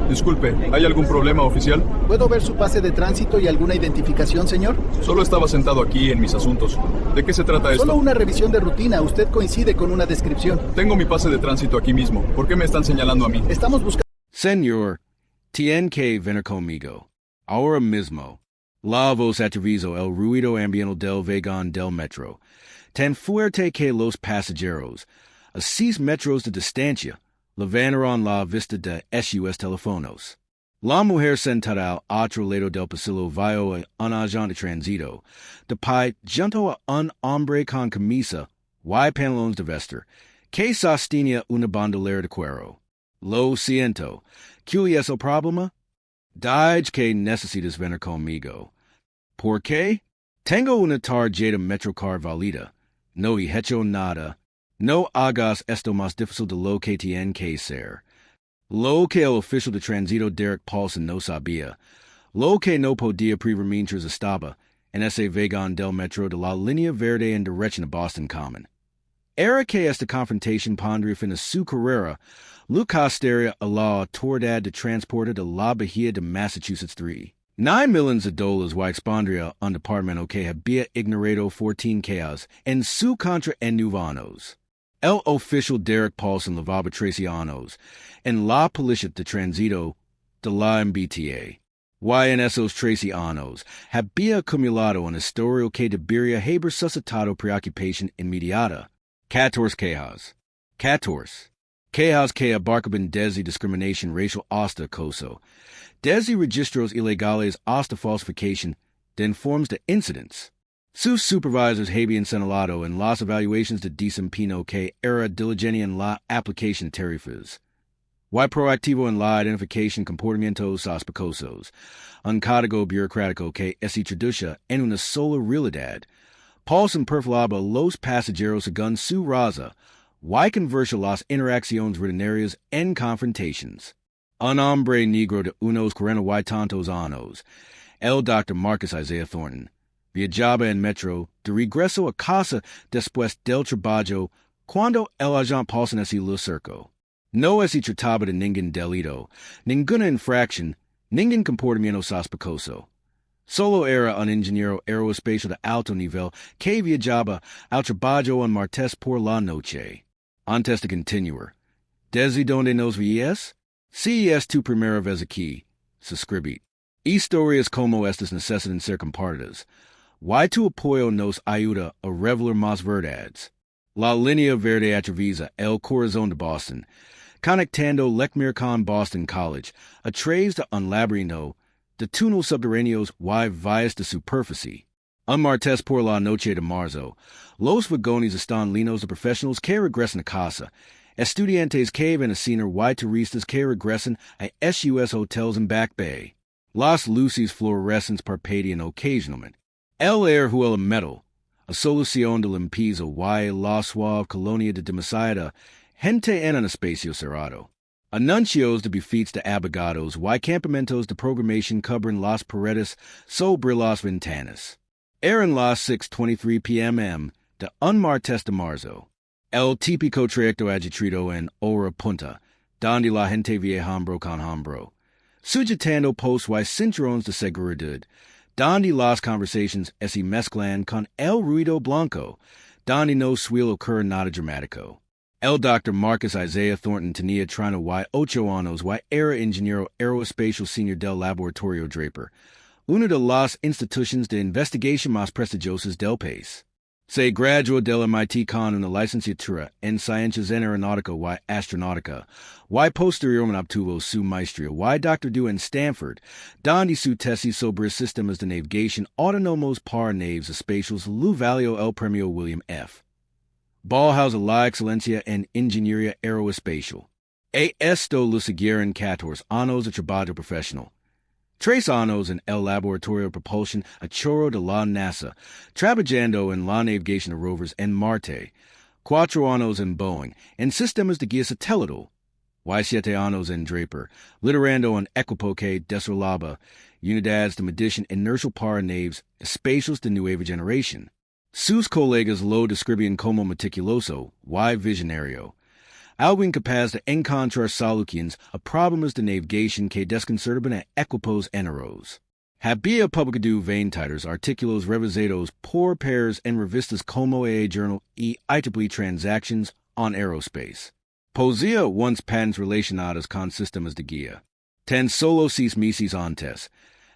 Disculpe, ¿hay algún problema, oficial? ¿Puedo ver su pase de tránsito y alguna identificación, señor? Solo estaba sentado aquí en mis asuntos. ¿De qué se trata esto? Solo una revisión de rutina. Usted coincide con una descripción. Tengo mi pase de tránsito aquí mismo. ¿Por qué me están señalando a mí? Estamos buscando... Señor, tiene que venir conmigo. Ahora mismo. La voz atraviso el ruido ambiental del vagón del metro. Tan fuerte que los pasajeros, a 6 metros de distancia, levantaron la vista de sus teléfonos. La mujer sentada al otro lado del pasillo vio a un agente de tránsito, de pie junto a un hombre con camisa y pantalones de vestir, que sostenía una bandolera de cuero. Lo siento, ¿cuál es el problema? Dije que necesitas venir conmigo. ¿Por qué? Tengo una tarjeta Metrocard válida. No he hecho nada. No hagas esto más difícil de lo que tiene que ser. Lo que el oficial de tránsito Derek Paulson no sabía. Lo que no podía prever mientras estaba en ese vagón del metro de la línea verde en dirección a Boston Common. Era que esta confrontación pondría fin a su carrera, lo costaría a la autoridad de transporte de la Bahía de Massachusetts 3. $9 million y expondría un departamento que había ignorado 14 casos en su contra en 9 años. El oficial Derek Paulson levaba 13 años en la policía de tránsito de la MBTA. Y en esos 13 años había acumulado un historial que debería haber suscitado preocupación inmediata. 14 casos. 14. Casos que abarcaban desde discriminación racial hasta acoso, desde registros ilegales hasta falsificación de informes de incidents. Sus supervisors habían señalado en las evaluaciones de desempeño que era diligente en la aplicación de tarifas, y proactivo en la identificación de comportamientos sospechosos, un código burocrático que se traduce en una sola realidad. Paulson perfilaba a los pasajeros según su raza, y convertía las interacciones rutinarias en confrontaciones. Un hombre negro de unos 40 y tantos años, el Dr. Marcus Isaiah Thornton, viajaba en metro de regreso a casa después del trabajo cuando el agente Paulson se lo cercó. No se trataba de ningún delito, ninguna infracción, ningún comportamiento sospechoso. Solo era un ingeniero aeroespacial de alto nivel que viajaba al trabajo en martes por la noche. Antes de continuar, ¿desde dónde nos ves? Si es tu primera vez aquí, suscribid. Historias como estas necesitan ser compartidas. Y tu apoyo nos ayuda a revelar más verdades. La línea verde atraviesa el corazón de Boston, conectando Lechmere con Boston College, a través de un laberinto de túneles subterráneos y vías de superficie. Un martes por la noche de marzo, los vagones están llenos de profesionales que regresan a casa, estudiantes que van a cenar y turistas que regresan a sus hotels en Back Bay. Las luces fluorescentes parpadean ocasionalmente. El air huele a metal, a solución de limpieza y la suave colonia de demasiada gente en un espacio cerrado. Anuncios de buffets de abogados y campamentos de programación cubren las paredes sobre las ventanas. Eran las 6:23 p.m. de un martes de marzo. El típico trayecto agitado en hora punta, donde la gente viaja hombro con hombro, sujetando posts y cinturones de seguridad, donde las conversaciones se mezclan con el ruido blanco, donde no suele ocurrir nada dramático. El Dr. Marcus Isaiah Thornton tenía 38 años y era ingeniero aeroespacial senior del laboratorio Draper, una de las instituciones de investigación más prestigiosas del país. Se graduó del MIT con una licenciatura en ciencias en aeronáutica y astronáutica, y posteriormente obtuvo su maestría y doctorado en Stanford, donde su tesis sobre sistemas de navegación autónomos para naves espaciales le valió el premio William F. Ballhaus la excelencia en ingeniería aeroespacial. Esto le siguieron 14 años de trabajo profesional. 3 años en el laboratorio de propulsión a chorro de la NASA, trabajando en la navegación de rovers en Marte. 4 años en Boeing, en sistemas de guía satelital. Y 7 años en Draper, liderando un equipo que desarrollaba unidades de medición inercial para naves espaciales de nueva generación. Sus colegas lo describían como meticuloso y visionario. algo incapaz de encontrar soluciones a problemas de navegación que desconcertaban a equipos enteros. Había publicado 20 artículos revisados por pares en revistas como Journal y IEEE Transactions on Aerospace. Poseía once patents relacionados con sistemas de guía. Tan solo 6 meses antes,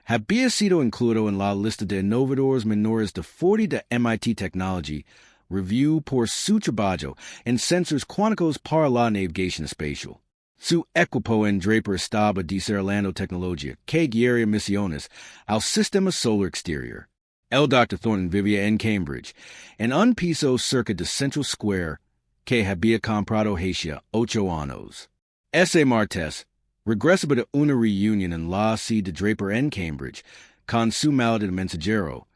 había sido incluido en la lista de innovadores menores de 40 de MIT Technology Review por su trabajo en sensores cuánticos para la navegación espacial. Su equipo en Draper estaba desarrollando tecnología que guiaría misiones al sistema solar exterior. El Dr. Thornton vivía en Cambridge, en un piso cerca de Central Square que había comprado hacía 8 años. Ese martes, regresaba de una reunión en la sede de Draper en Cambridge con su maleta de mensajero,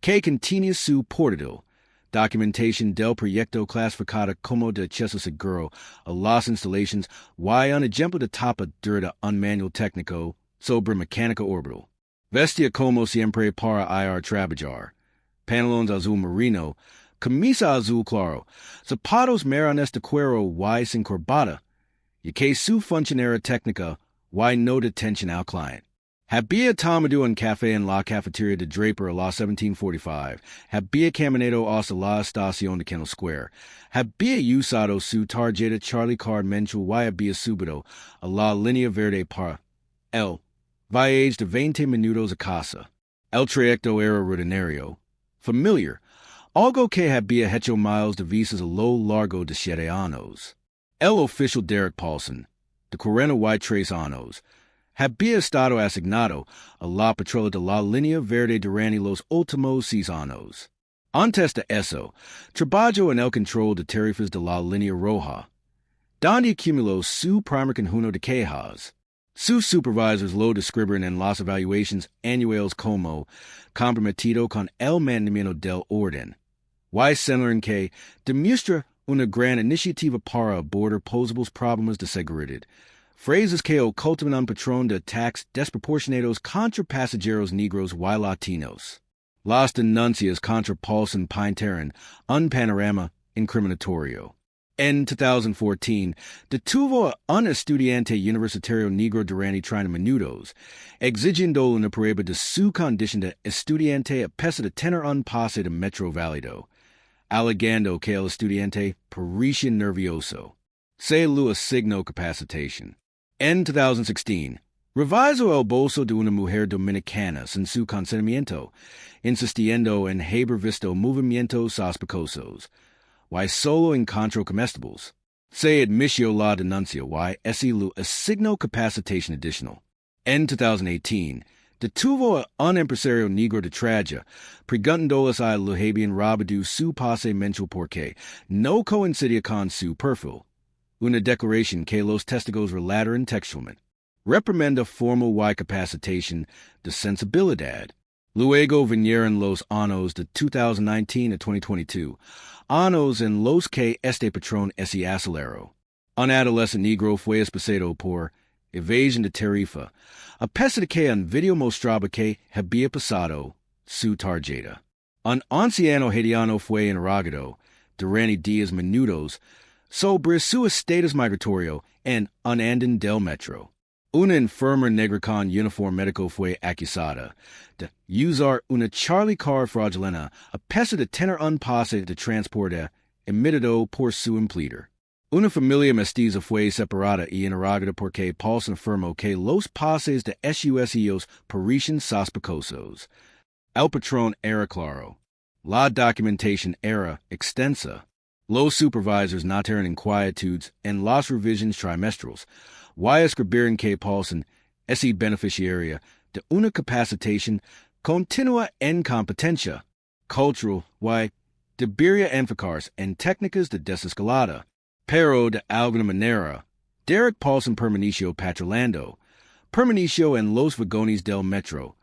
que contenía su portátil, documentación del proyecto clasificada como de acceso seguro a las instalaciones y un ejemplo de tapa dura de un manual técnico sobre mecánica orbital. Vestía como siempre para ir trabajar. Pantalones azul marino, camisa azul claro, zapatos marrones de cuero y sin corbata, y que su funcionaria técnica y no detención al cliente. Había tomado un café en la cafetería de Draper a las 17:45. Había caminado hasta la estación de Kendall Square. Había usado su tarjeta Charlie Card mensual y había subido a la línea verde para el viaje de 20 minutos a casa. El trayecto era rutinario, familiar, algo que había hecho miles de veces a lo largo de 7 años. El oficial Derek Paulson, de 43 años, había estado asignado a la patrulla de la línea verde durante los últimos 6 años. Antes de eso, trabajó en el control de tarifas de la línea roja, donde acumuló su primer conjunto de quejas. Sus supervisors lo describen en las evaluaciones anuales como comprometido con el mantenimiento del orden. Y señalan que demuestra una gran iniciativa para abordar posibles problemas de seguridad. Phrases que ocultan un patrón de ataques desproporcionados contra pasajeros negros y latinos. Las denuncias contra Paulson pintaron un panorama incriminatorio. En 2014, detuvo a un estudiante universitario negro durante 30 minutos, exigiendo una prueba de su condición de estudiante a pesar de tener un pase de metro válido, alegando que el estudiante parecía nervioso. Se lo asignó capacitación. En 2016, revisó el bolso de una mujer dominicana sin su consentimiento, insistiendo en haber visto movimientos sospechosos, y solo encontró comestibles. Se admitió la denuncia y ese lo asignó capacitación adicional. En 2018, detuvo a un empresario negro de Traja, preguntándoles a lo habían robado su pase mensual porque no coincidía con su perfil. Una declaración que los testigos relataron textualmente. Reprimenda formal y capacitación de sensibilidad. Luego vinieron los años de 2019 a 2022, años en los que este patrón se aceleró. Un adolescente negro fue expulsado por evasión de tarifa, a pesar de que un video mostraba que había pasado su tarjeta. Un anciano haitiano fue interrogado durante 10 minutos sobre su estatus migratorio en un andén del metro. Una enfermera negra con uniforme médico fue acusada de usar una Charlie Card fraudulenta a pesar de tener un pase de transporte emitido por su empleador. Una familia mestiza fue separada y interrogada porque Paulson afirmó que los pases de SUSIOs parecían sospechosos. El patrón era claro. La documentación era extensa. Los supervisors notaron inquietudes en las revisiones trimestrales, y escribieron que Paulson es beneficiaria de una capacitación continua en competencia cultural y debería enfocarse en técnicas de desescalada. Pero de alguna manera, Derek Paulson permaneció patrullando, permaneció en los vagones del metro,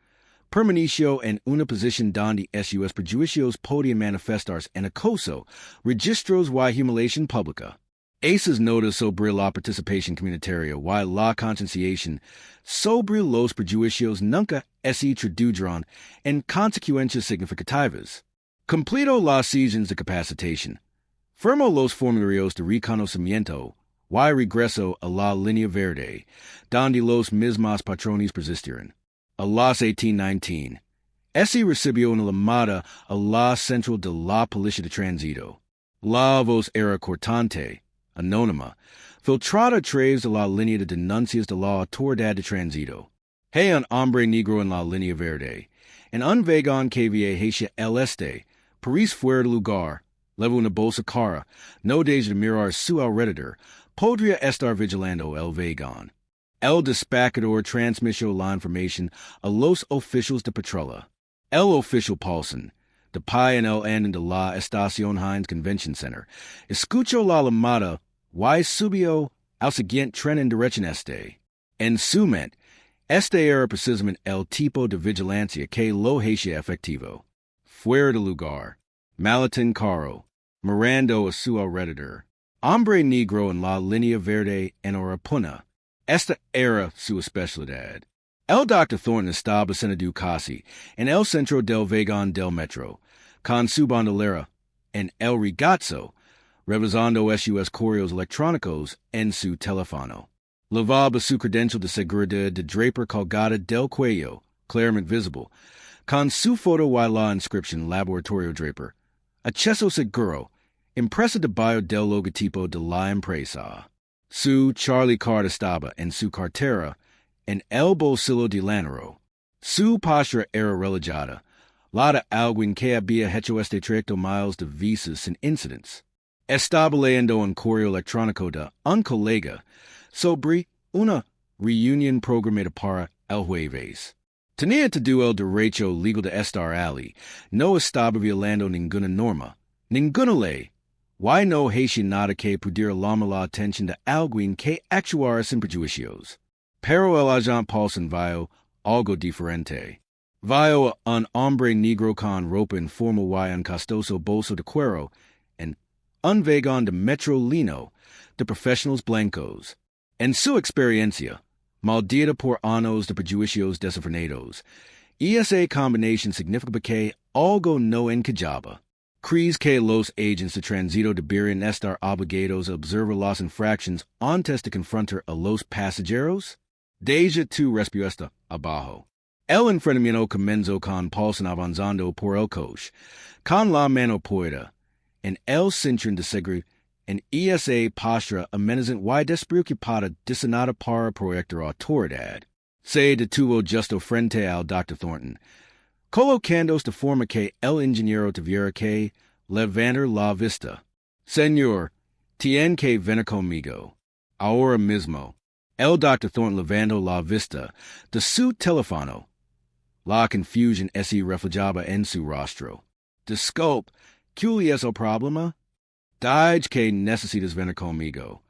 permaneció en una posición donde sus prejuicios podían manifestarse en acoso, registros y humiliación pública. Esas notas sobre la participación comunitaria y la concienciación sobre los prejuicios nunca se tradujeron en consecuencias significativas. Completó las sesiones de capacitación, firmó los formularios de reconocimiento y regreso a la línea verde, donde los mismos patrones persistieron. A las 1819, ese recibió una llamada a la central de la policía de tránsito. La voz era cortante, anónima, filtrada a través de la línea de denuncias de la autoridad de tránsito. Hey, un hombre negro en la línea verde, en un vagón que viaja el este, París fuera de lugar, leva una bolsa cara, no deja de mirar su alrededor, podría estar vigilando el vagón. El despachador transmitió la información a los oficiales de patrulla. El oficial Paulson, de pie en el andén de la Estación Hines Convention Center, escuchó la llamada y subió al siguiente tren en dirección este. En su mente, este era precisamente el tipo de vigilancia que lo hacía efectivo. Fuera de lugar, maletín caro, mirando a su alrededor. Hombre negro en la línea verde en hora punta. Esta era su especialidad. El Dr. Thornton estaba cenando casi en el centro del vagón del metro, con su bandolera en el regazo, revisando sus correos electrónicos en su teléfono. Lavaba su credencial de seguridad de Draper colgada del cuello, claramente visible, con su foto y la inscripción Laboratorio Draper. Acceso seguro, impresa debajo del logotipo de la empresa. Su Charlie Card estaba en su cartera, en el bolsillo delantero. Su postura era relajada, la de alguien que había hecho este trayecto miles de veces sin incidents. Estaba leyendo un correo electrónico de un colega sobre una reunión programada para el jueves. Tenía todo el derecho legal de estar allí, no estaba violando ninguna norma, ninguna ley. Y no hacía nada que pudiera llamar la atención de alguien que actuara sin prejuicios. Pero el agente Paulson vio algo diferente. Vio a un hombre negro con ropa informal y un costoso bolso de cuero en un vagón de metro lino de profesionales blancos. En su experiencia, maldita por años de prejuicios desenfrenados, esa combinación significa que algo no encajaba. ¿Crees que los agentes de tránsito deberían estar obligados a observar las infracciones antes de confrontar a los pasajeros? Deja tu respuesta abajo. El enfrentamiento comenzó con Paulson avanzando por el coche, con la mano puesta en el cinturón de seguridad, en esa postura amenazante y despreocupada diseñada para proyectar autoridad. Se detuvo justo frente al Dr. Thornton, colocándose de forma que el ingeniero tuviera que levantar la vista. Señor, tiene que venir conmigo. Ahora mismo. El Dr. Thornton levantó la vista de su teléfono. La confusión se reflejaba en su rostro. Disculpe, ¿cuál es el problema? Dije que necesitas venir conmigo.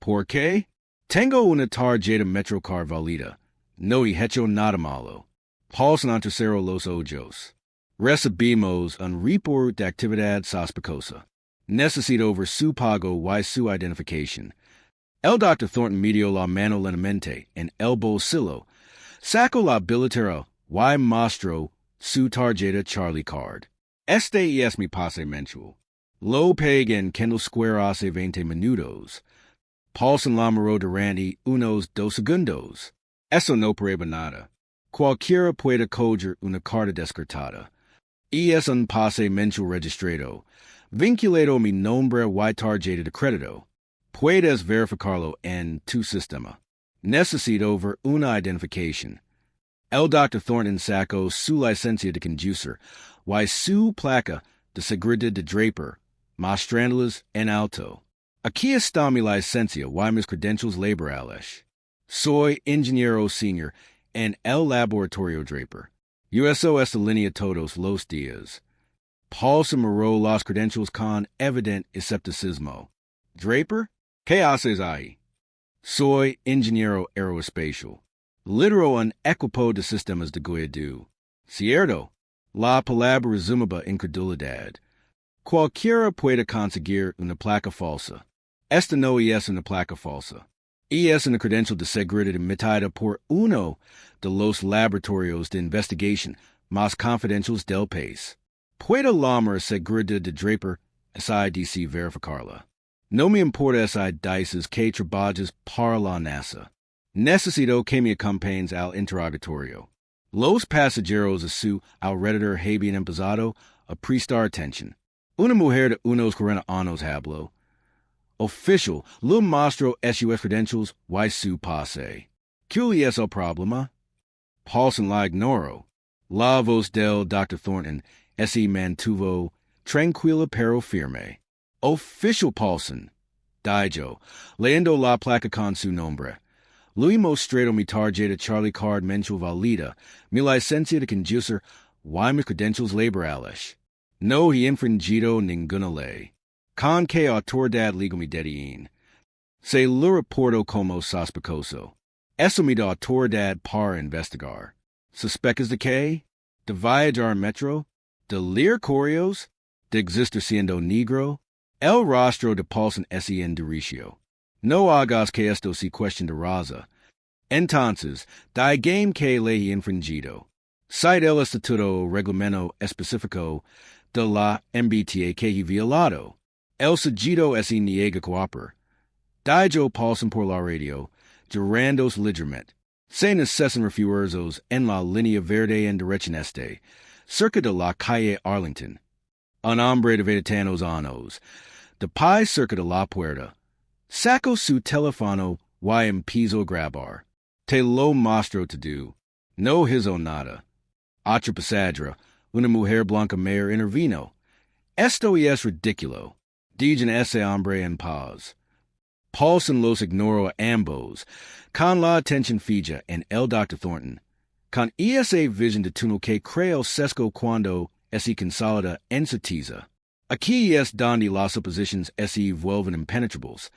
¿Por qué? Tengo una tarjeta MetroCard válida. No he hecho nada malo. Paulson entrecerró los ojos. Recibimos un reporte de actividad sospechosa. Necesito ver su pago y su identificación. El Dr. Thornton metió la mano lentamente en el bolsillo, sacó la billetera y mostró su tarjeta Charlie Card. Este es mi pase mensual. Lo pagué en Kendall Square hace 20 minutos. Paulson la miró durante unos 2 segundos. Eso no prueba nada. Cualquiera puede coger una carta descartada. Y es un pase mensual registrado, vinculado a mi nombre y tarjeta de crédito. Puedes verificarlo en tu sistema. Necesito ver una identificación. El Dr. Thornton sacó su licencia de conducir y su placa de seguridad de Draper, mostrándolas en alto. Aquí está mi licencia y mis credentials laborales. Soy ingeniero senior en el laboratorio Draper. Uso esta línea todos los días. Paulson miró las credentials con evidente escepticismo. Draper, ¿qué haces ahí? Soy ingeniero aeroespacial. Lidero un equipo de sistemas de guiado. Cierto. La palabra resumaba incredulidad. Cualquiera puede conseguir una placa falsa. Esta no es una placa falsa. Y es una credencial de seguridad emitida por uno de los laboratorios de investigación más confidenciales del país. Puede llamar seguridad de Draper SIDC verificarla. No me importa si dices que trabajas para la NASA. Necesito que me acompañes al interrogatorio. Los pasajeros a su alrededor habían empezado a prestar atención. Una mujer de unos 40 años habló. Official, le mostro sus credentials y su pase. ¿Cuál es el problema? Paulson la ignoró. La voz del Dr. Thornton se mantuvo tranquila pero firme. Official Paulson, dijo, leyendo la placa con su nombre. Lui mostrado mi tarjeta Charlie Card mensual valida, mi licencia de conducir y mis credentials laborales. No he infringido ninguna ley. Con que autoridad legal me detiene. Se lo reporto como sospechoso. Eso me da autoridad para investigar. ¿Suspectas de qué? De viajar en metro? De leer correos? De existir siendo negro? El rostro de Paulson es endurecido. No hagas que esto se cuestión de raza. Entonces, da game que le he infringido. Cite el estatuto o reglamento específico de la MBTA que he violado. El sujeto se niega a cooperar. Dijo Paulson por la radio, llorandos ligeramente. Se necesitan refuerzos en la línea verde en dirección este, cerca de la calle Arlington. Un hombre de 20 años, de pie cerca de la puerta, sacó su teléfono y empezó a grabar. Te lo mostro todo. No hizo nada. Otra pasajera, una mujer blanca mayor intervino. Esto es ridículo. Digan ese hombre en paz. Paulson los ignoró a ambos, con la atención fija en el Dr. Thornton, con esa visión de túnel que creo sesgo cuando se consolida en certeza. Aquí es donde las suposiciones se vuelven impenetrables,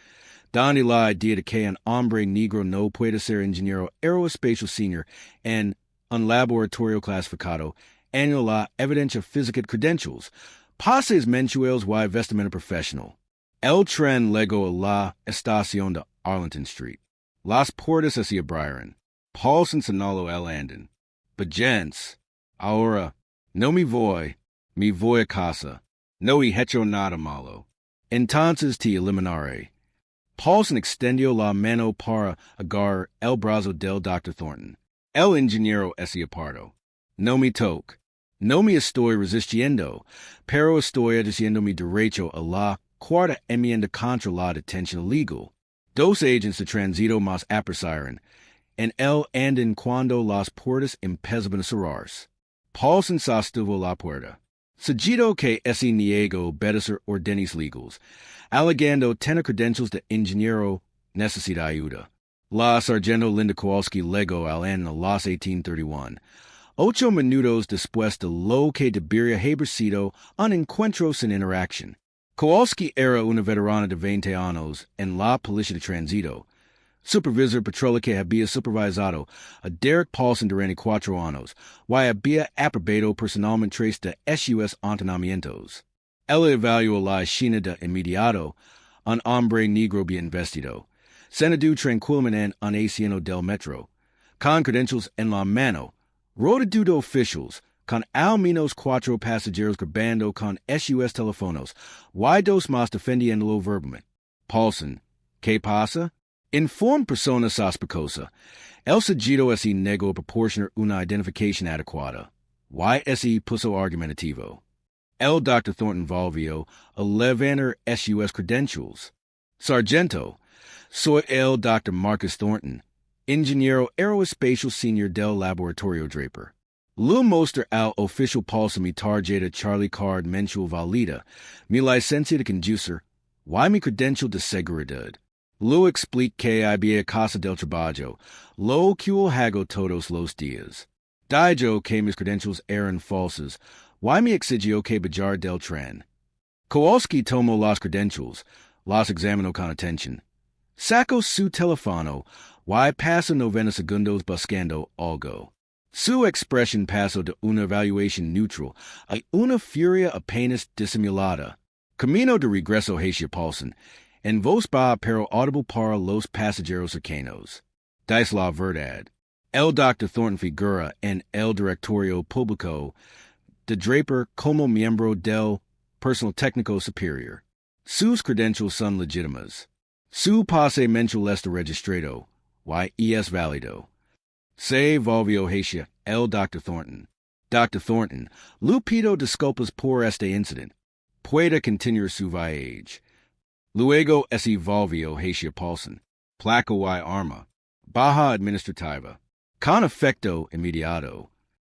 donde la idea de que un hombre negro no puede ser ingeniero aeroespacial senior en un laboratorio clasificado en la evidencia física credentials, pases mensuales y vestimenta profesional. El tren llegó a la estación de Arlington Street. Las puertas se abrieron. Paulson señaló el andén. Agente, ahora, no me voy a casa. No he hecho nada malo. Entonces te eliminaré. Paulson extendió la mano para agarrar el brazo del Dr. Thornton. El ingeniero se apartó. No me toque. No me estoy resistiendo, pero estoy ejerciendo mi derecho a la cuarta enmienda contra la detención ilegal. Dos agentes de tránsito más apresaron en el andén cuando las puertas empezaban a cerrarse. Paulson sostuvo la puerta. Sujeto que se negó a obedecer órdenes legales, alegando tener credentials de ingeniero, necesita ayuda. La sargento Linda Kowalski llegó al andén a las 18:31. 8 minutos después de lo que debería haber sido un encuentro sin interacción. Kowalski era una veterana de 20 años en la policía de tránsito, supervisor patrulha que había supervisado a Derek Paulson durante 4 años y había aprobado personalmente 3 de sus entrenamientos. Él evaluó la escena de inmediato, un hombre negro bien vestido, sentado tranquilamente en un asiento del metro, con credentials en la mano, rodeado de oficiales, con al menos 4 pasajeros grabando con sus teléfonos, y 2 más defendiéndolo verbalmente. Paulson, ¿qué pasa? En forma persona sospechosa, el sujeto se negó a proporcionar una identificación adecuada. Y se puso argumentativo. El Dr. Thornton volvió a levantar sus credentials. Sargento, soy el Dr. Marcus Thornton, ingeniero aeroespacial senior del laboratorio Draper. Le mostro al oficial Paulson mi tarjeta Charlie Card mensual valida, mi licencia de conducir, y mi credential de seguridad. Lo expliqué que había casa del trabajo, lo cual hago todos los días. Dijo que mis credentials eran falsas, y me exigió que bajar del tren. Kowalski tomó las credentials, las examinó con atención. Sacó su teléfono, y pasó 90 segundos buscando algo. Su expresión pasó de una evaluación neutral a una furia apenas disimulada. Camino de regreso hacia Paulson, en voz baja pero audible para los pasajeros cercanos. Dice la verdad. El Dr. Thornton figura en el directorio público de Draper como miembro del personal técnico superior. Sus credentials son legitimas. Su pase mental este registrado, y es válido. Se volvió hacia el Dr. Thornton. Dr. Thornton, lupido disculpas por este incident. Puede continuar su viaje. Luego se volvió hacia Paulson. Placa y arma. Baja administrativa. Con efecto inmediato.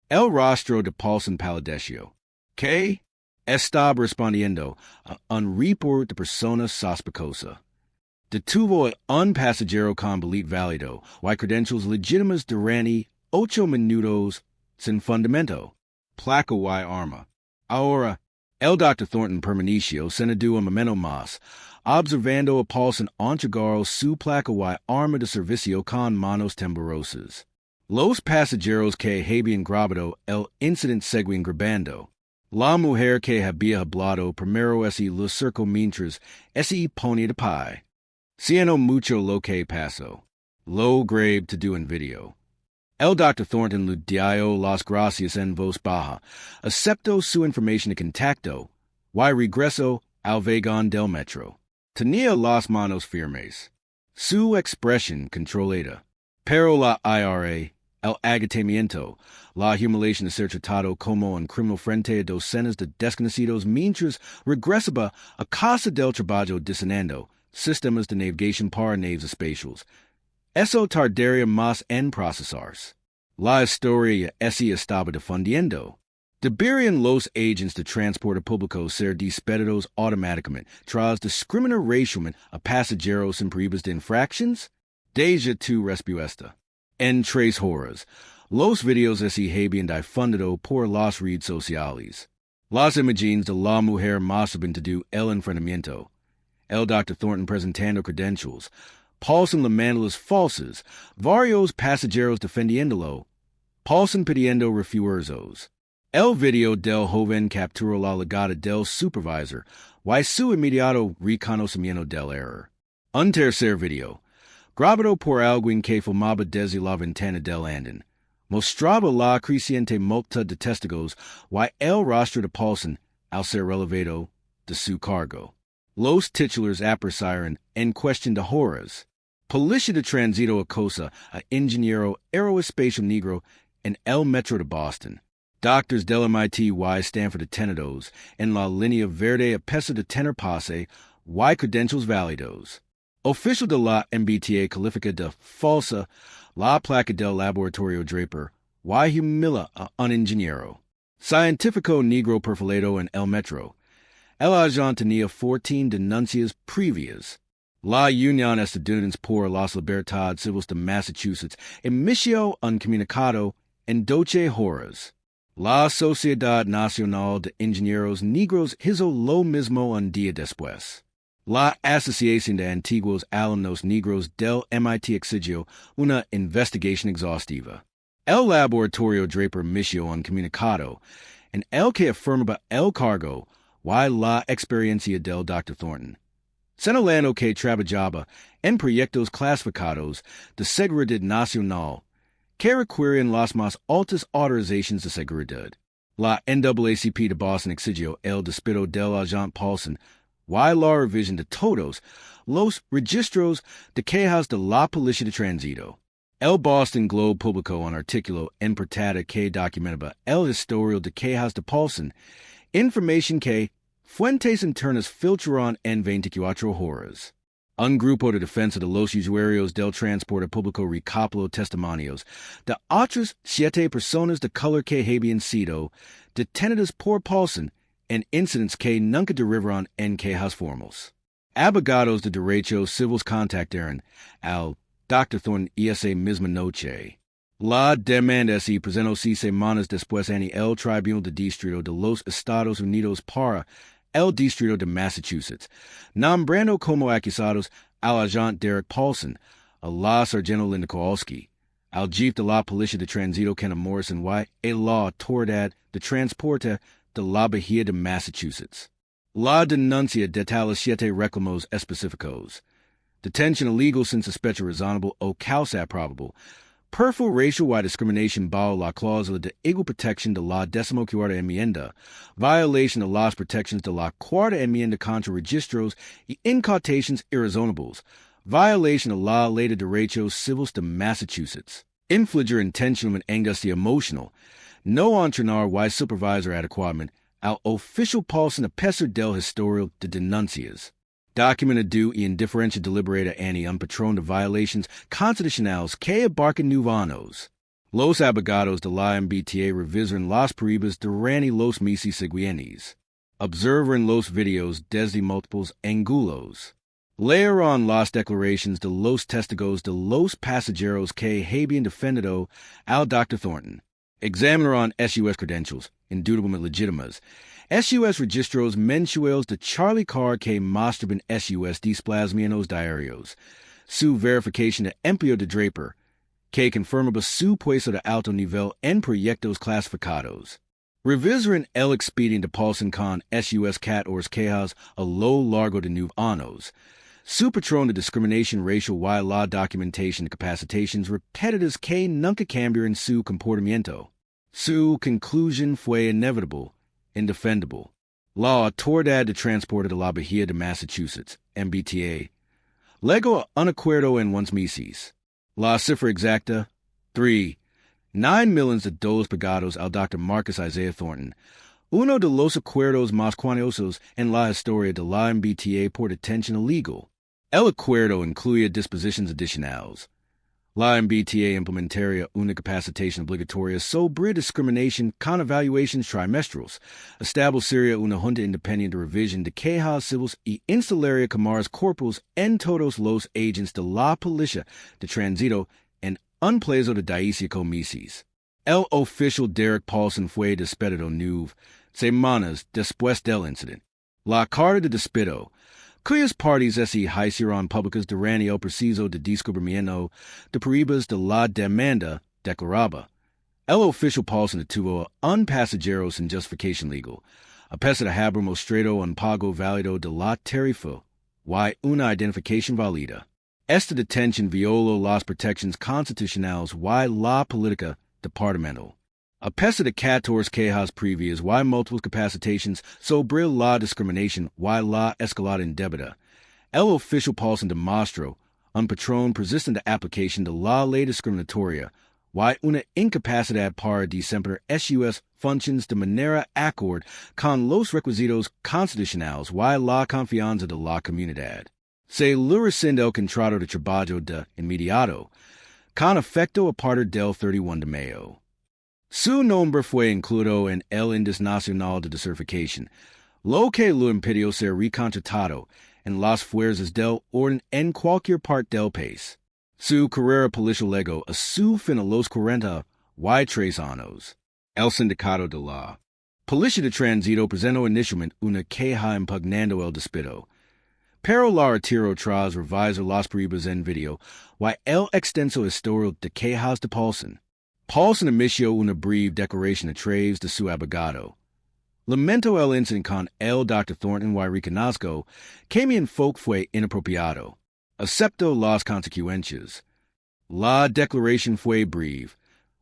El rostro de Paulson palideció. Que estaba respondiendo a un report de persona sospechosa. Detuvo a un pasajero con boleto válido y credentials legítimas durante 8 minutos sin fundamento. Placa y arma. Ahora, el Dr. Thornton permaneció senado un momento más, observando a Paulson entregar su placa y arma de servicio con manos temblorosas. Los pasajeros que habían grabado el incidente seguían grabando. La mujer que había hablado primero lo cercó mientras se ponía de pie. Siendo mucho lo que pasó. Lo grave to do en video. El Dr. Thornton le dio las gracias en voz baja, aceptó su información de contacto, y regresó al vagón del metro. Tenía las manos firmes. Su expresión controlada. Pero la IRA, el agotamiento, la humiliación de ser tratado como un criminal frente a docenas de desconocidos mientras regresaba a casa del trabajo diseñando sistemas de navegación para naves espaciales. Eso tardaría más en procesarse. La historia se estaba difundiendo. Deberían los agentes de transporte público ser despedidos automáticamente tras discriminar racialmente a pasajeros en pruebas de infracciones? Deja tu respuesta. En 3 horas, los videos se habían difundido por las redes sociales. Las imágenes de la mujer mostraban todo el enfrentamiento. El Dr. Thornton presentando credentials, Paulson lamándolas falsas, varios pasajeros defendiéndolo, Paulson pidiendo refuerzos. El video del joven capturó la legada del supervisor, y su inmediato reconocimiento del error. Un tercer video, grabado por alguien que filmaba desde la ventana del andén, mostraba la creciente multa de testigos y el rostro de Paulson al ser relevado de su cargo. Los titulares aparecieron en cuestión de horas. Policía de tránsito acosa a ingeniero aeroespacial negro en el metro de Boston. Doctors del MIT y Stanford detenidos en la línea verde a pesar de tener pase y credentials válidos. Oficial de la MBTA califica de falsa la placa del laboratorio Draper y humilla a un ingeniero. Científico negro perfilado en el metro. El agente tenía 14 denuncias previas. La Unión Estudiantil por las Libertades Civiles de Massachusetts emitió un comunicado en 12 horas. La Sociedad Nacional de Ingenieros Negros hizo lo mismo un día después. La Asociación de Antiguos Alumnos Negros del MIT exigió una investigación exhaustiva. El laboratorio Draper emitió un comunicado en el que afirmaba el cargo y la experiencia del Dr. Thornton, señalando que trabajaba en proyectos clasificados de seguridad nacional que requieren las más altas autorizaciones de seguridad. La NAACP de Boston exigió el despido del agente Paulson y la revisión de todos los registros de quejas de la policía de tránsito. El Boston Globe publicó un artículo en portada que documentaba el historial de quejas de Paulson, información que fuentes internas filtraron en 24 horas. Un grupo de defensa de los usuarios del transporte público recopiló testimonios de otras 7 personas de color que habían sido detenidas por Paulson en incidentes que nunca derivaron en quejas formales. Abogados de derechos civiles contactaron al Dr. Thornton esa misma noche. La demanda se presentó 6 semanas después en el Tribunal de Distrito de los Estados Unidos para el Distrito de Massachusetts, nombrando como acusados al agente Derek Paulson, a la sargento Linda Kowalski, al jefe de la policía de tránsito Kenneth Morrison y a la autoridad de transporte de la Bahía de Massachusetts. La denuncia detalla 7 reclamos específicos: detención ilegal sin sospecha razonable o causa probable, Perfil racial y discrimination bajo la cláusula de igual protección de la decimocuarta enmienda, violation de las protecciones de la cuarta enmienda contra registros y incautaciones irrazonables, violation de la ley de derechos civiles de Massachusetts, infligir intentional angustia emotional, no entrenar y supervisor adecuadamente al oficial paulson a pesar del historial de denuncias. Documented due y indiferencia deliberada ante un patrón de violations constitucionales que abarcan nuvanos. Los abogados de la MBTA revisan las pruebas durante los meses siguientes. Observan los videos desde múltiples ángulos. Leerán las declaraciones de los testigos de los pasajeros que habían defendido al Dr. Thornton. Examinarán SUS credentials, indudablemente legítimas. SUS registros mensuales de Charlie Carr que mostraban SUS desplazamientos diarios. Su verificación de empleo de Draper, que confirmaba su puesto de alto nivel en proyectos clasificados. Revisaron el expediente de Paulson con SUS 14 quejas a lo largo de 9 años. Su patrón de discriminación racial y la documentación de capacitaciones repetidas que nunca cambiaron su comportamiento. Su conclusión fue inevitable. Indefendible. La Autoridad de Transporte de la Bahía de Massachusetts, MBTA, legó un acuerdo en unos meses. La cifra exacta, 9 millones de dólares pagados al Dr. Marcus Isaiah Thornton, uno de los acuerdos más cuantiosos en la historia de la MBTA por detención ilegal. El acuerdo incluía disposiciones adicionales. La MBTA implementaría una capacitación obligatoria sobre discriminación con evaluaciones trimestrales, establecería una junta independiente de revisión de quejas civiles y instalaría cámaras corporales en todos los agentes de la policía de tránsito en un plazo de 15 meses. El oficial Derek Paulson fue despedido 9 semanas después del incidente. La carta de despido, cuyas partes se hicieron públicas durante el proceso de descubrimiento de pruebas de la demanda, declaraba. El oficial Paulson detuvo a un pasajero sin justificación legal, a pesar de haber mostrado un pago válido de la tarifa y una identificación válida. Esta detención violó las protecciones constitucionales y la política departamental. A pesar de 14 quejas previas y múltiples capacitaciones sobre la discriminación y la escalada indebida, el oficial Paulson demostró un patrón persistente de aplicación de la ley discriminatoria y una incapacidad para desempeñar SUS funciones de manera acorde con los requisitos constitucionales y la confianza de la comunidad. Se le rescinde el contrato de trabajo de inmediato, con efecto a partir del 31 de mayo. Su nombre fue incluido en el Índice Nacional de Desertificación, lo que lo impidió ser recontratado en las fuerzas del orden en cualquier parte del país. Su carrera policial llegó a su fin a los 43 años. El sindicato de la Policía de Tránsito presentó inicialmente una queja impugnando el despido, pero la retiró tras revisar las pruebas en video y el extenso historial de quejas de Paulson. Paulson emitió una breve declaración a través de su abogado. Lamento el incidente con el Dr. Thornton y reconozco que mi enfoque fue inapropiado. Acepto las consecuencias. La declaración fue breve,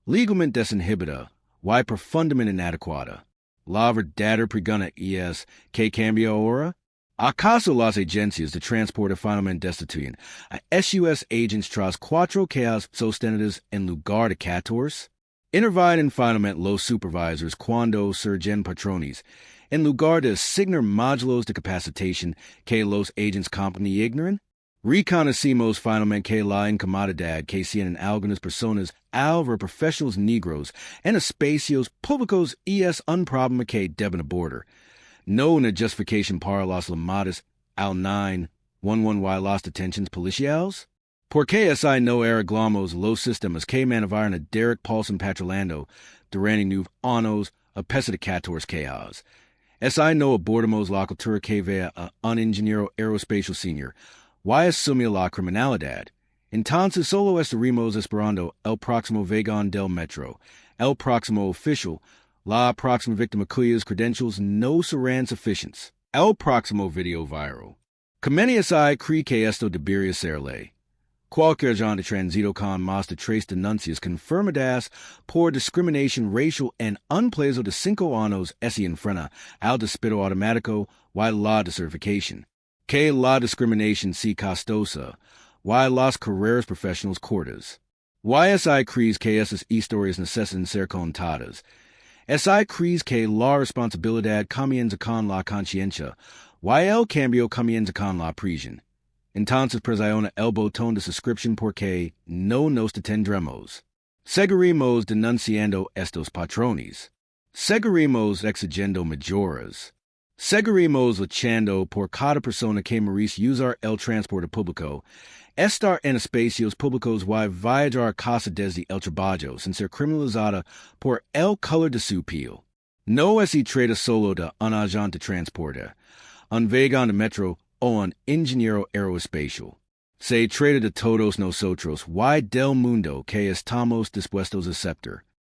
legalmente desinhibida y profundamente inadecuada. La verdadera pregunta es, ¿qué cambia ahora? ¿Acaso las agencias de transporte finalmente destituyen a SUS agents tras 4 quejas sostenidas en lugar de 14? Intervienen finalmente los supervisors cuando surgen patrones, en lugar de asignar módulos de capacitación que los agents company ignoran? Reconocimos finalmente que la incomodidad que sienten algunas personas al ver profesionales negros en espacios públicos es un problema que deben abordar. No una justificación para las llamadas al 911 y las detenciones policiales. ¿Por qué así no arreglamos los sistemas que mantienen a Derek Paulson patrulando durante 9 años a pesar de 14 quejas? Así no abordamos la cultura que ve a un ingeniero aeroespacial senior y asume la criminalidad. Entonces solo estaremos esperando el próximo vagón del metro, el próximo oficial, la próxima víctima cuyas credentials no serán suficientes. El próximo video viral. Comencé cree que esto debería ser ley. Qualquer agente tránsito con más de tres denuncias confirmadas por discriminación racial en un plazo de 5 años se enfrenta al despido automático y la desertificación. Que la discriminación sea costosa y las carreras profesionales cortas. YSI crees que esas historias necesitan ser contadas. SI crees que la responsabilidad comienza con la conciencia y el cambio comienza con la prisión. Entonces presiona el botón de suscripción porque no nos detendremos. Seguiremos denunciando estos patrones. Seguiremos exigiendo mejoras. Seguiremos luchando por cada persona que merece usar el transporte público, estar en espacios públicos y viajar a casa desde el trabajo sin ser criminalizada por el color de su piel. No se trata solo de un agente de transporte, un vagón de metro o un ingeniero aeroespacial. Se trata de todos nosotros y del mundo que estamos dispuestos a aceptar.